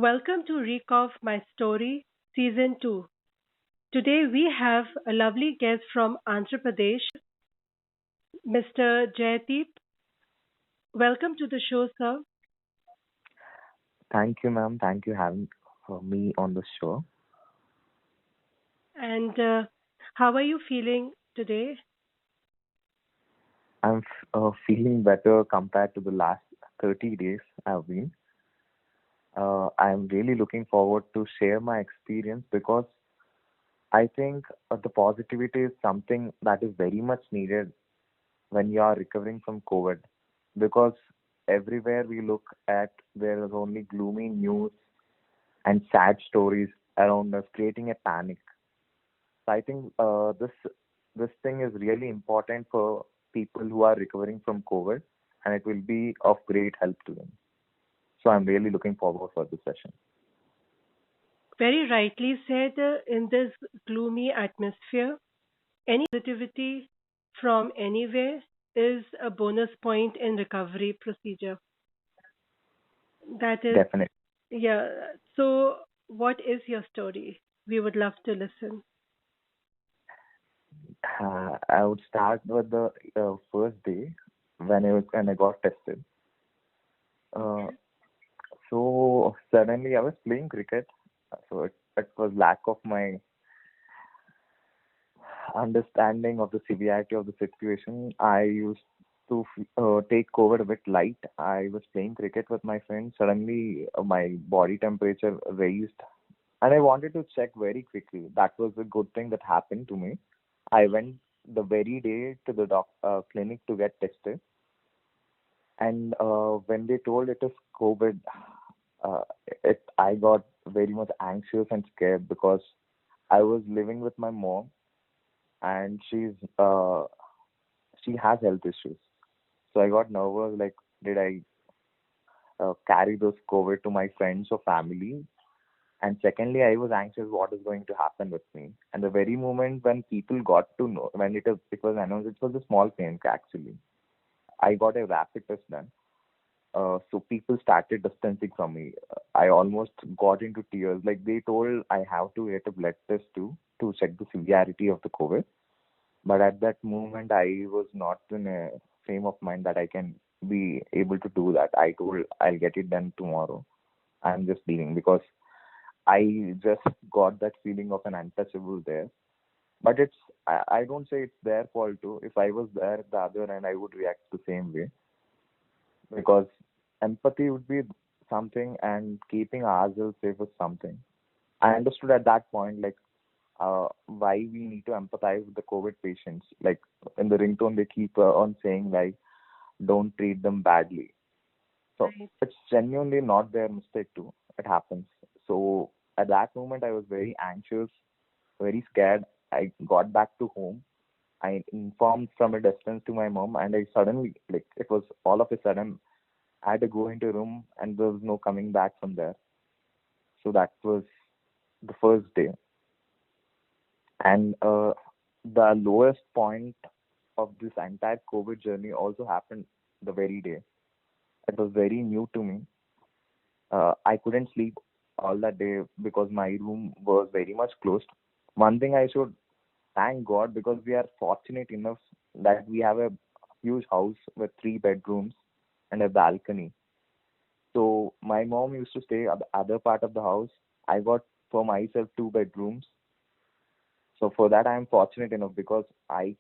Welcome to ReCoV My Story, Season 2. Today we have a lovely guest from Andhra Pradesh, Mr. Jayadeep. Welcome to the show, sir. Thank you, ma'am. Thank you having me on the show. And how are you feeling today? I'm feeling better compared to the last 30 days I've been. I'm really looking forward to share my experience because I think the positivity is something that is very much needed when you are recovering from COVID. Because everywhere we look at, there is only gloomy news and sad stories around us, creating a panic. So I think this thing is really important for people who are recovering from COVID, and it will be of great help to them. So I'm really looking forward for this session. Very rightly said, in this gloomy atmosphere, any positivity from anywhere is a bonus point in recovery procedure. That is, Definitely. yeah. So, what is your story? We would love to listen. I would start with the first day when I got tested. Uh, so suddenly I was playing cricket. So it was lack of my understanding of the severity of the situation. I used to take COVID a bit light. I was playing cricket with my friends. Suddenly, my body temperature raised, and I wanted to check very quickly. That was a good thing that happened to me. I went the very day to the clinic to get tested, and when they told it is COVID, uh, I got very much anxious and scared because I was living with my mom, and she has health issues. So I got nervous, like, did I carry those COVID to my friends or family? And secondly, I was anxious what is going to happen with me. And the very moment when people got to know, when it was announced, it was a small pain actually. I got a rapid test done. So people started distancing from me. I almost got into tears. Like they told I have to get a blood test too to check the severity of the COVID. But at that moment, I was not in a frame of mind that I can be able to do that. I told I'll get it done tomorrow. I'm just leaving because I just got that feeling of an untouchable there. But I don't say it's their fault too. If I was there at the other end, I would react the same way because empathy would be something and keeping ourselves safe is something. I understood at that point, like, why we need to empathize with the COVID patients. Like in the ringtone, they keep on saying like, "Don't treat them badly." So Right. it's genuinely not their mistake too. It happens. So at that moment, I was very anxious, very scared. I got back to home. I informed from a distance to my mom, and I suddenly, like, it was all of a sudden, I had to go into a room, and there was no coming back from there. So that was the first day. And the lowest point of this entire COVID journey also happened the very day. It was very new to me. I couldn't sleep all that day because my room was very much closed. One thing I should thank God because we are fortunate enough that we have a huge house with three bedrooms and a balcony. So my mom used to stay at the other part of the house. I got for myself two bedrooms. So for that I am fortunate enough because I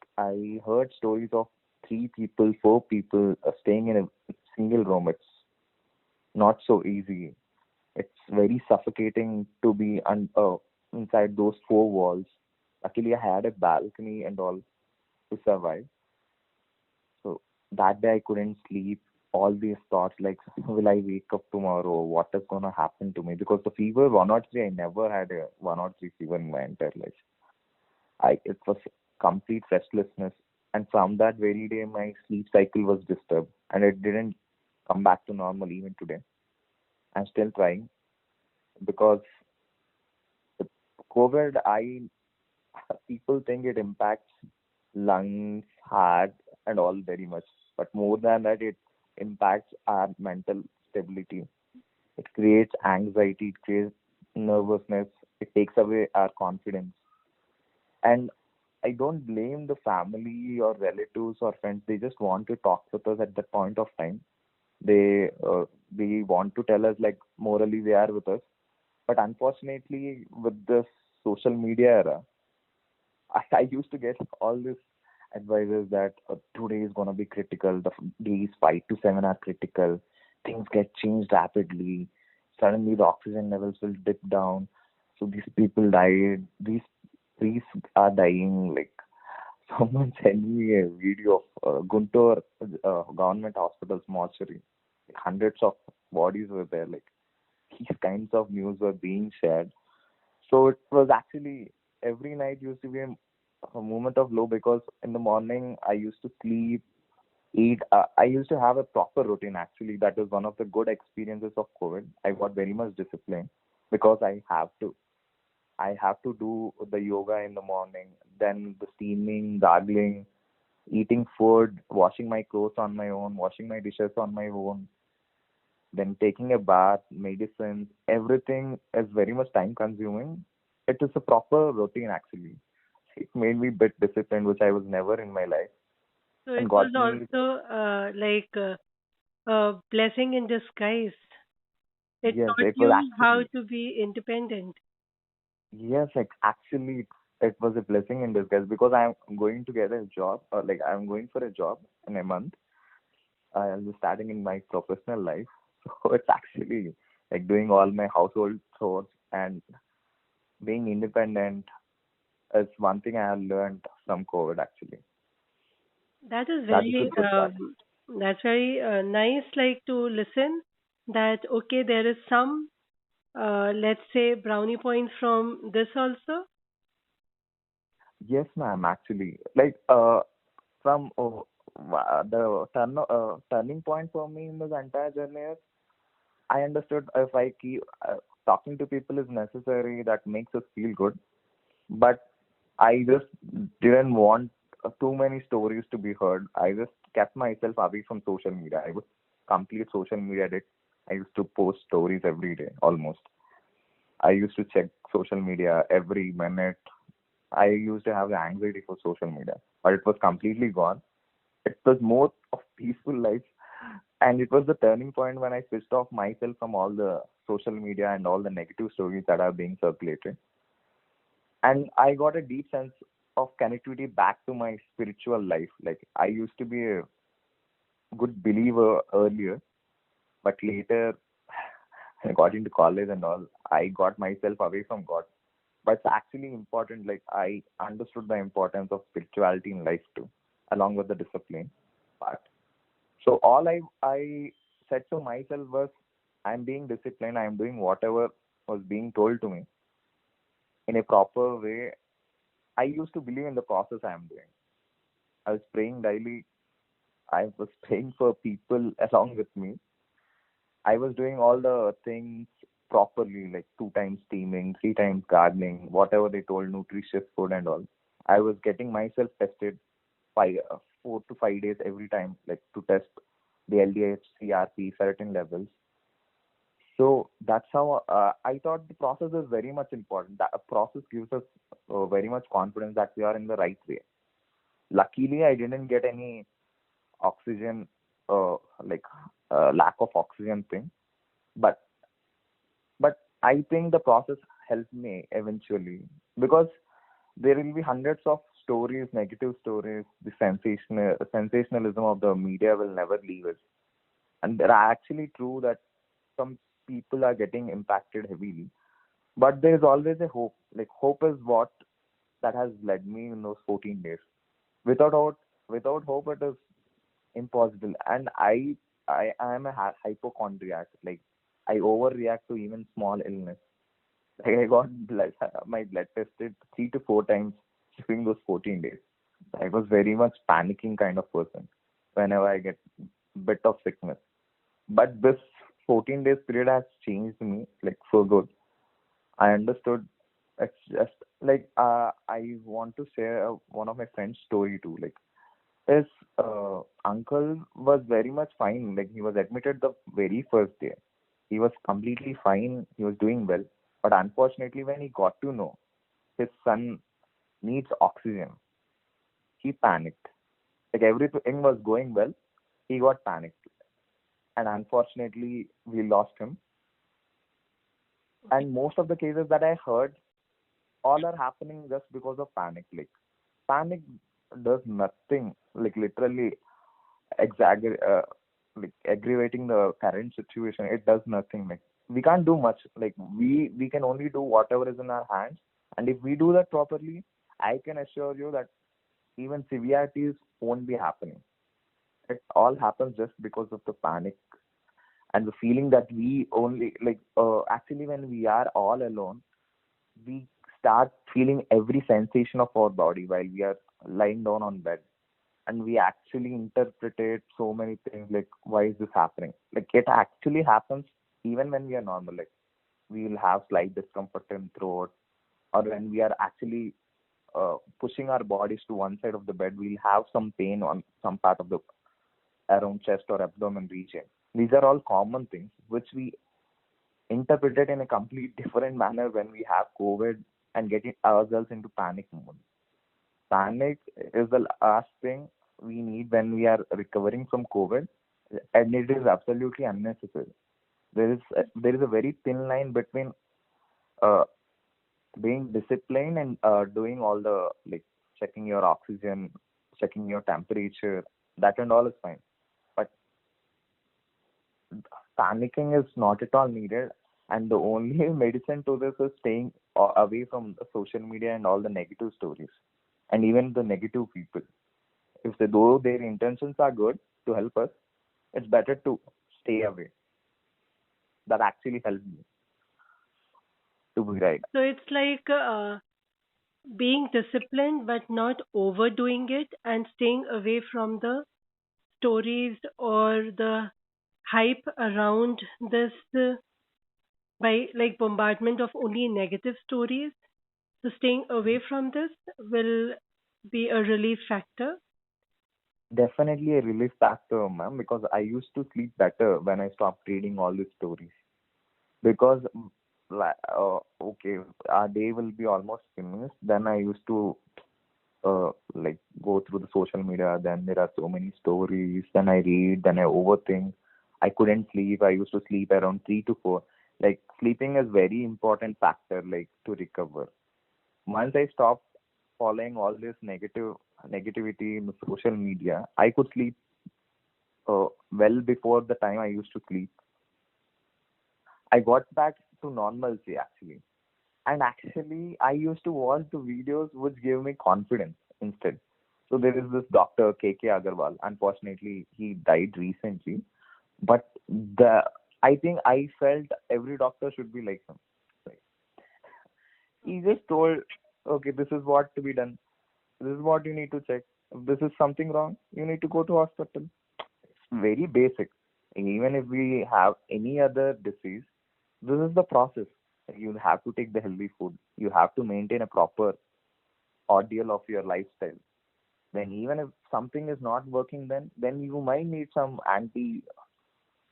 heard stories of three people, four people staying in a single room. It's not so easy. It's very suffocating to be inside those four walls. Luckily, I had a balcony and all to survive. So that day I couldn't sleep. All these thoughts like, will I wake up tomorrow? What is gonna happen to me? Because the fever 103, I never had a 103 fever in my entire life. It was complete restlessness, and from that very day, my sleep cycle was disturbed, and it didn't come back to normal even today. I'm still trying because the COVID, I people think it impacts lungs, heart, and all very much. But more than that, it impacts our mental stability. It creates anxiety, it creates nervousness, it takes away our confidence. And I don't blame the family or relatives or friends. They just want to talk with us at that point of time. They want to tell us like morally they are with us. But unfortunately, with this social media era, I used to get all this advices that today is gonna be critical. The days 5 to 7 are critical. Things get changed rapidly. Suddenly, the oxygen levels will dip down. So these people died. These priests are dying. Like someone sent me a video of Guntur government hospital's mortuary. Hundreds of bodies were there. Like these kinds of news were being shared. So it was actually every night used to be a moment of low because in the morning I used to sleep, eat. I used to have a proper routine actually. That was one of the good experiences of COVID. I got very much disciplined because I have to do the yoga in the morning, then the steaming, gargling, eating food, washing my clothes on my own, washing my dishes on my own, then taking a bath, medicines, everything is very much time consuming. It is a proper routine actually. It made me bit disciplined, which I was never in my life, So and it was got me. also like a blessing in disguise. It Yes, taught it was you how actually. to be independent. Yes, like actually, it was a blessing in disguise because I'm going to get a job, or like I'm going for a job in a month. I'll be starting in my professional life, so it's actually like doing all my household chores and being independent is one thing I have learned from COVID actually. That is That is the very good part. that's very nice, like to listen that okay, there is some let's say brownie points from this also. Yes, ma'am. Actually, like from the turning point for me in this entire journey is I understood if I keep talking to people is necessary, that makes us feel good. But I just didn't want too many stories to be heard. I just kept myself away from social media. I was complete social media addict. I used to post stories every day almost. I used to check social media every minute. I used to have the anxiety for social media, but it was completely gone. It was more of peaceful life, and it was the turning point when I switched off myself from all the social media and all the negative stories that are being circulated. And I got a deep sense of connectivity back to my spiritual life. Like I used to be a good believer earlier, but later I got into college and all. I got myself away from God. But it's actually important. Like I understood the importance of spirituality in life too, along with the discipline part. So all I said to myself was, I'm being disciplined. I'm doing whatever was being told to me in a proper way. I used to believe in the process I am doing. I was praying daily. I was praying for people along with me. I was doing all the things properly, like 2 times steaming, 3 times gardening, whatever they told, nutritious food and all. I was getting myself tested 4 to 5 days every time, like to test the LDH, CRP, certain levels. So that's how I thought the process is very much important. That a process gives us very much confidence that we are in the right way. Luckily, I didn't get any oxygen, like lack of oxygen thing, but I think the process helped me eventually because there will be hundreds of stories, negative stories. The sensationalism of the media will never leave us, and they are actually true that some people are getting impacted heavily. But there is always a hope. Like hope is what that has led me in those 14 days. Without hope, without hope, it is impossible. And I am a hypochondriac. Like I overreact to even small illness. Like I got my blood tested 3 to 4 times during those 14 days. I was very much panicking kind of person whenever I get bit of sickness. But this 14 days period has changed me like for good. I understood. It's just like I want to share one of my friend's story too. Like his uncle was very much fine. Like he was admitted the very first day. He was completely fine. He was doing well. But unfortunately, when he got to know his son needs oxygen, he panicked. Like everything was going well, he got panicked. And unfortunately, we lost him. Okay. And most of the cases that I heard, all are happening just because of panic. Like, panic does nothing, like, literally exaggerate, like, aggravating the current situation. It does nothing. Like, we can't do much. Like, we can only do whatever is in our hands. And if we do that properly, I can assure you that even severities won't be happening. It all happens just because of the panic and the feeling that we only, like, actually when we are all alone, we start feeling every sensation of our body while we are lying down on bed, and we actually interpretate so many things, like, why is this happening? Like, it actually happens even when we are normal. Like, we will have slight discomfort in throat, or when we are actually pushing our bodies to one side of the bed, we'll have some pain on some part of the around chest or abdomen region. These are all common things which we interpret it in a complete different manner when we have COVID and getting ourselves into panic mode. Panic is the last thing we need when we are recovering from COVID, and it is absolutely unnecessary. There is a very thin line between uh, being disciplined and doing all the, like, checking your oxygen, checking your temperature. That and all is fine, but panicking is not at all needed. And the only medicine to this is staying away from the social media and all the negative stories and even the negative people. If they, though their intentions are good to help us, it's better to stay away. That actually helped me to be right. So it's like being disciplined but not overdoing it and staying away from the stories or the hype around this by like bombardment of only negative stories. So staying away from this will be a relief factor. Definitely a relief factor, ma'am, because I used to sleep better when I stopped reading all these stories. Because, okay, our day will be almost finished. Then I used to like go through the social media. Then there are so many stories. Then I read. Then I overthink. I couldn't sleep. I used to sleep around 3 to 4. Like, sleeping is very important factor, like, to recover. Once I stopped following all this negativity in the social media, I could sleep well before the time I used to sleep. I got back to normalcy actually. And actually, I used to watch the videos which gave me confidence instead. So there is this doctor KK Agarwal. Unfortunately, he died recently. But the I think I felt every doctor should be like him. Like, he just told, okay, this is what to be done. This is what you need to check. If this is something wrong, you need to go to hospital. It's very basic. Even if we have any other disease, this is the process. You have to take the healthy food. You have to maintain a proper ordeal of your lifestyle. Then even if something is not working, then you might need some anti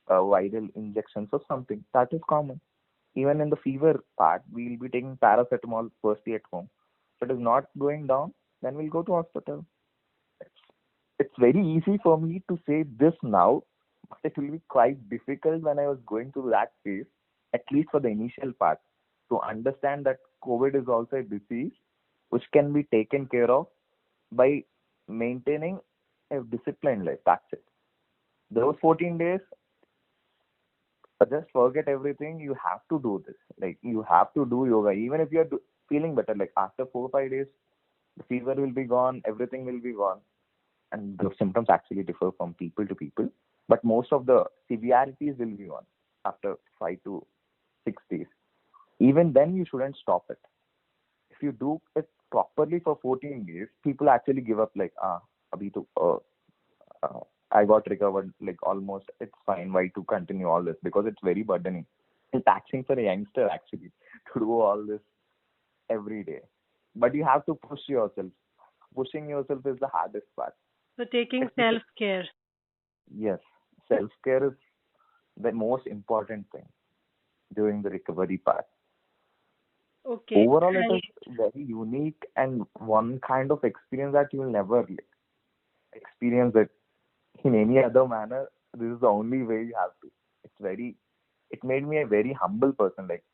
viral injections or something. That is common. Even in the fever part, we'll be taking paracetamol firstly at home. If it is not going down, then we'll go to hospital. It's, it's very easy for me to say this now, but it will be quite difficult when I was going through that phase, at least for the initial part, to understand that COVID is also a disease which can be taken care of by maintaining a disciplined life. That's it. Those 14 days, just forget everything. You have to do this. Like, you have to do yoga, even if you're feeling better. Like, after 4 or 5 days, the fever will be gone, everything will be gone, and the symptoms actually differ from people to people. But most of the severities will be gone after 5 to 6 days. Even then, you shouldn't stop it. If you do it properly for 14 days, people actually give up. Like, abhi to, I got recovered. Like, almost, it's fine. Why to continue all this? Because it's very burdening and taxing for a youngster actually to do all this every day. But you have to push yourself. Pushing yourself is the hardest part. So taking It's self-care. yes, self care is the most important thing. during the recovery part. Okay. Overall, it And is very unique and one kind of experience that you'll never experience it in any other manner. This is the only way you have to. It made me a very humble person. Like,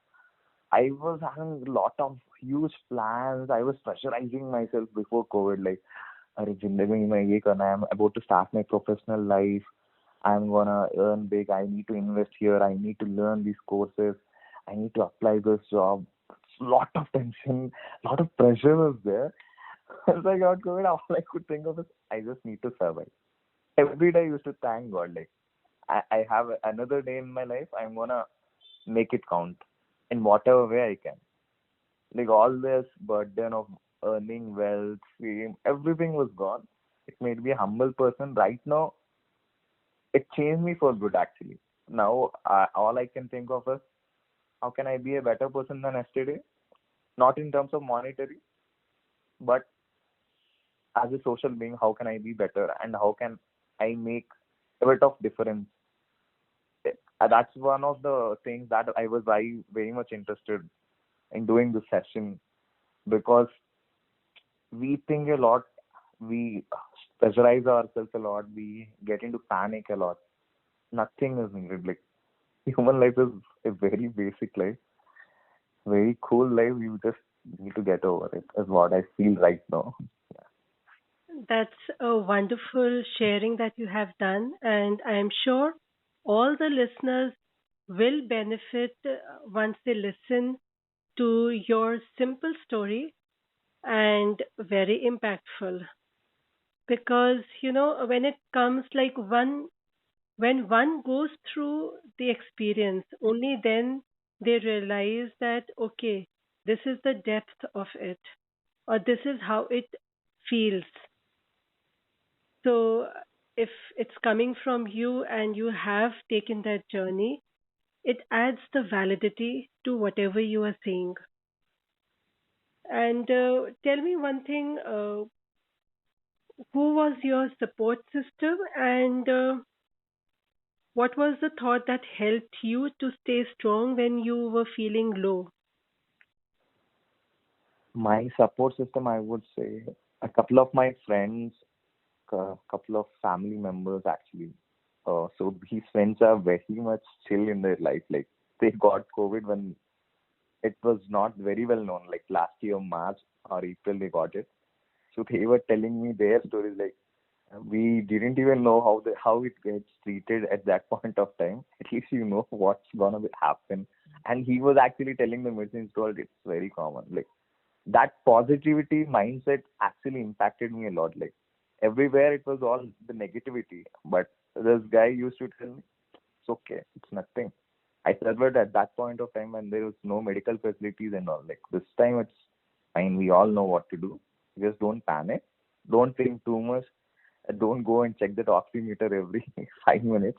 I was having a lot of huge plans. I was pressurizing myself before COVID. Like, अरे जिंदगी में ये करना है. I'm about to start my professional life. I'm gonna earn big. I need to invest here. I need to learn these courses. I need to apply this job. Lot of tension, lot of pressure was there. As I got COVID, all I could think of is I just need to survive. Every day I used to thank God. Like, I have another day in my life. I'm gonna make it count in whatever way I can. Like, all this burden of earning wealth, fame, everything was gone. It made me a humble person. Right now, it changed me for good actually. Now, all I can think of is how can I be a better person than yesterday? Not in terms of monetary, but as a social being, how can I be better and how can I make a bit of difference? That's one of the things that I was very much interested in doing this session, because we think a lot, we pressurize ourselves a lot, we get into panic a lot. Nothing is needed. Like, human life is a very basic life, very cool life. You just need to get over it, is what I feel right now. that's a wonderful sharing that you have done. And I am sure all the listeners will benefit once they listen to your simple story and very impactful. Because, when it comes like when one goes through the experience, only then they realize that, okay, this is the depth of it, or this is how it feels. So, if it's coming from you and you have taken that journey, it adds the validity to whatever you are saying. And tell me one thing, who was your support system, and what was the thought that helped you to stay strong when you were feeling low? My support system, I would say, a couple of my friends, a couple of family members actually. So these friends are very much chill in their life. Like, they got COVID when it was not very well known. Like, last year March or April they got it. So they were telling me their stories. Like, we didn't even know how it gets treated at that point of time. At least you know what's gonna happen. And he was actually telling the medicine told it's very common. Like, that positivity mindset actually impacted me a lot. Like, everywhere it was all the negativity, but this guy used to tell me it's okay, it's nothing. I survived at that point of time when there was no medical facilities and all. Like, this time it's fine. We all know what to do. Just don't panic. Don't think too much. Don't go and check that oximeter every 5 minutes.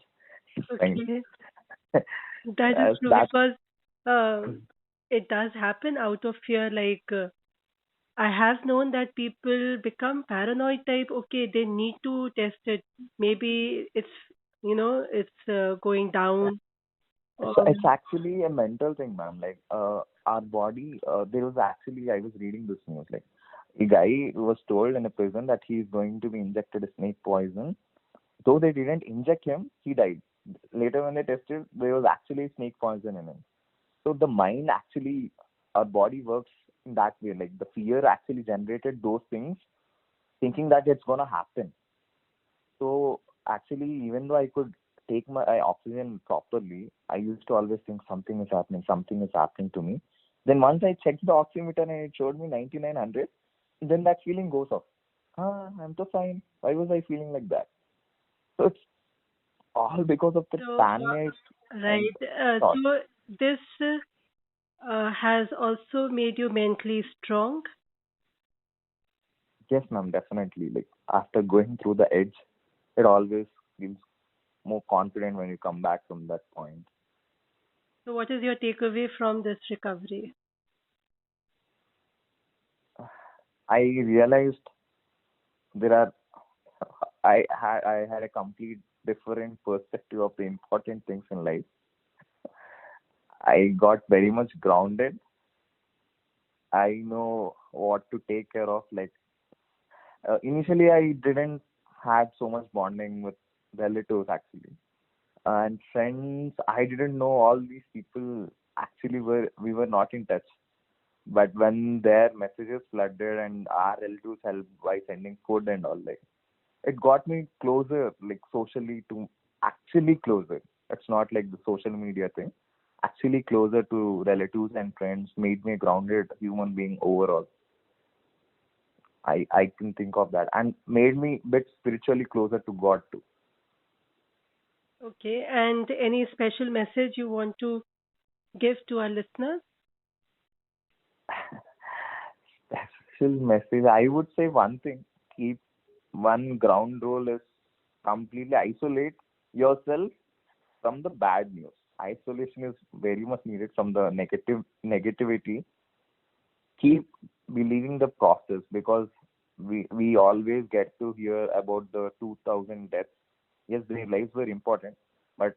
It's fine. Okay, that is As true that because uh, it does happen out of fear. Like, I have known that people become paranoid type. Okay, they need to test it. Maybe it's going down. Or So it's actually a mental thing, ma'am. Like, our body, there was actually, I was reading this news. Like, a guy was told in a prison that he is going to be injected a snake poison. Though they didn't inject him, he died. Later, when they tested, there was actually snake poison in him. So the mind actually, our body works in that way. Like, the fear actually generated those things, thinking that it's gonna happen. So actually, even though I could take my oxygen properly, I used to always think something is happening to me. Then once I checked the oximeter and it showed me 9900, then that feeling goes off. I'm so fine. Why was I feeling like that? So it's all because of the so, panic and right. thought. So this has also made you mentally strong. Yes, ma'am, definitely. Like, after going through the edge, it always feels more confident when you come back from that point. So, what is your takeaway from this recovery? I realized there are I had a complete different perspective of the important things in life. I got very much grounded. I know what to take care of. Like initially, I didn't had so much bonding with relatives actually, and friends. I didn't know all these people actually were we were not in touch. But when their messages flooded and our relatives helped by sending food and all, like it got me closer, like socially to actually closer. It's not like the social media thing. Actually closer to relatives and friends made me a grounded human being overall. I can think of that and made me bit spiritually closer to God too. Okay, and any special message you want to give to our listeners? Special message. I would say one thing. Keep one ground rule is completely isolate yourself from the bad news. Isolation is very much needed from the negativity. Keep believing the process because we always get to hear about the 2000 deaths. Yes, their lives were important, but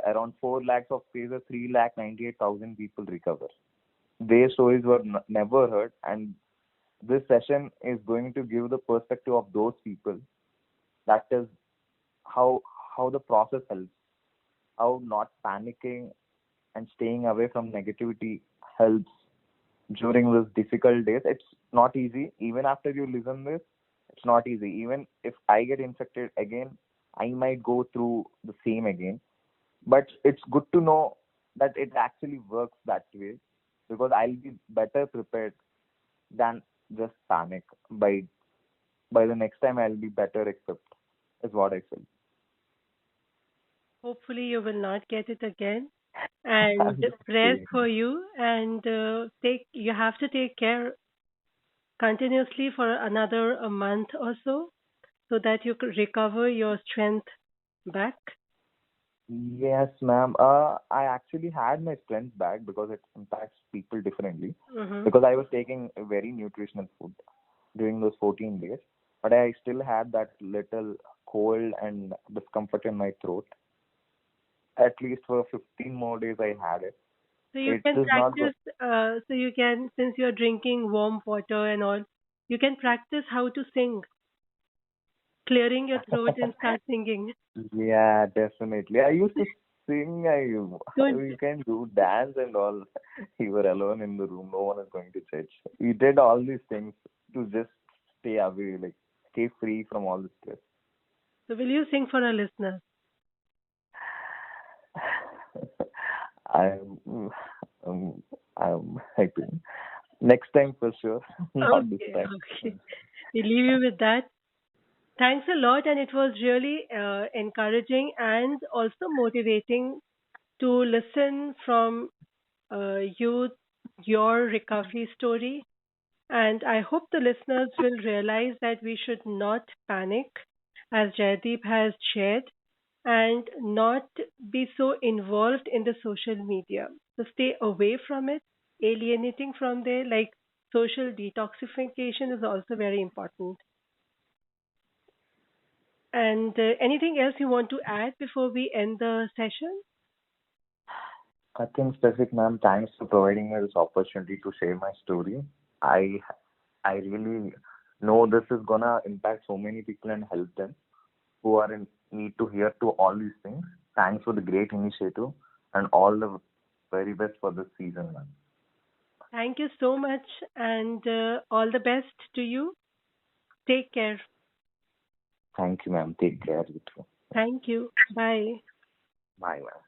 around 4 lakhs of cases, 3 lakh 98,000 people recover. Their stories were never heard, and this session is going to give the perspective of those people. That is how how the process helps, how not panicking and staying away from negativity helps during these difficult days. It's not easy. Even after you listen this, it's not easy. Even if I get infected again, I might go through the same again. But it's good to know that it actually works that way because I'll be better prepared than just panic. By the next time, I'll be better equipped. Is what I feel. Hopefully, you will not get it again. And I'm prayers saying. for you. And take you have to take care continuously for another a month or so that you could recover your strength back. Yes, ma'am. I actually had my strength back because it impacts people differently. Mm-hmm. Because I was taking a very nutritional food during those 14 days, but I still had that little cold and discomfort in my throat. At least for 15 more days, I had it. So you It can is not good. practice. So you can, since you're drinking warm water and all, you can practice how to sing, clearing your throat and start singing. Yeah, definitely. I used to sing. Don't. You can do dance and all. You were alone in the room. No one is going to judge. We did all these things to just stay away, like stay free from all the stress. So will you sing for our listeners? I'm, um, I'm hyping. Next time for sure. Not this Okay, time. okay. We leave you with that. Thanks a lot, and it was really encouraging and also motivating to listen from your recovery story. And I hope the listeners will realize that we should not panic, as Jayadeep has shared, and not be so involved in the social media. So stay away from it, alienating from there, like social detoxification is also very important. And anything else you want to add before we end the session? Nothing specific, ma'am. Thanks for providing me this opportunity to share my story. I I really know this is gonna impact so many people and help them who are in need to hear to all these things. Thanks for the great initiative and all the very best for this season, ma'am. Thank you so much, and all the best to you. Take care. Thank you, ma'am. Take care, you too. Thank you. Bye. Bye, ma'am.